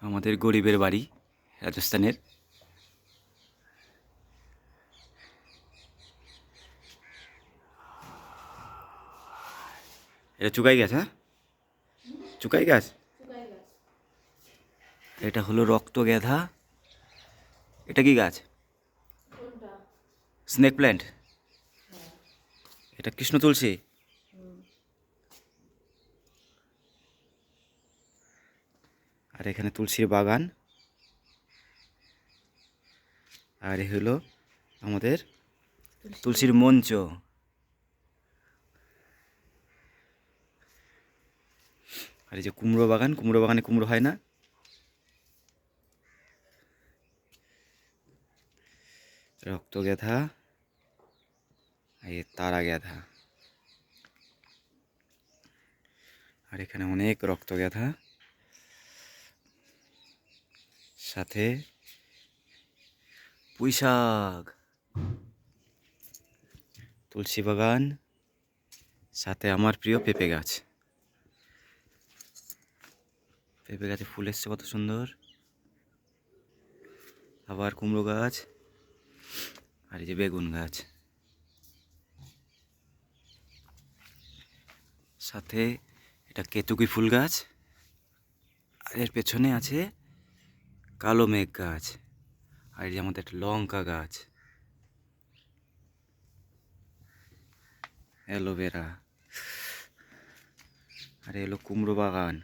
আমাদের গরিবের বাড়ি রাজস্থানের। এটা চুকাই গাছ, হ্যাঁ চুকাই গাছ। এটা হলো রক্ত গেঁধা। এটা কি গাছ? Snake plant. এটা কৃষ্ণ তুলসী। আর এখানে তুলসীর বাগান। আর এ হলো আমাদের তুলসীর মঞ্চ। আর এই যে কুমড়ো বাগান, কুমড়ো বাগানে কুমড়ো হয় না। রক্ত গেঁধা, এই তারা গেঁধা। আর এখানে অনেক রক্ত গেঁধা, সাথে পুঁই শাক, তুলসী বাগান, সাথে আমার প্রিয় পেঁপে গাছ। পেঁপে গাছে ফুল এসছে কত সুন্দর। আবার কুমড়ো গাছ, আর এই যে বেগুন গাছ, সাথে এটা কেতুকি ফুল গাছ। আর এর পেছনে আছে কালো মেঘ গাছ। আর এই যে আমাদের একটা লঙ্কা গাছ, অ্যালোভেরা। আর এলো কুমড়ো বাগান।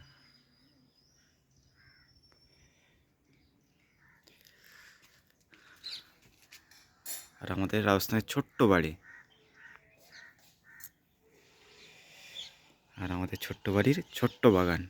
আর আমাদের রাজস্থানের ছোট্ট বাড়ি। আর আমাদের ছোট্ট বাড়ির ছোট্ট বাগান।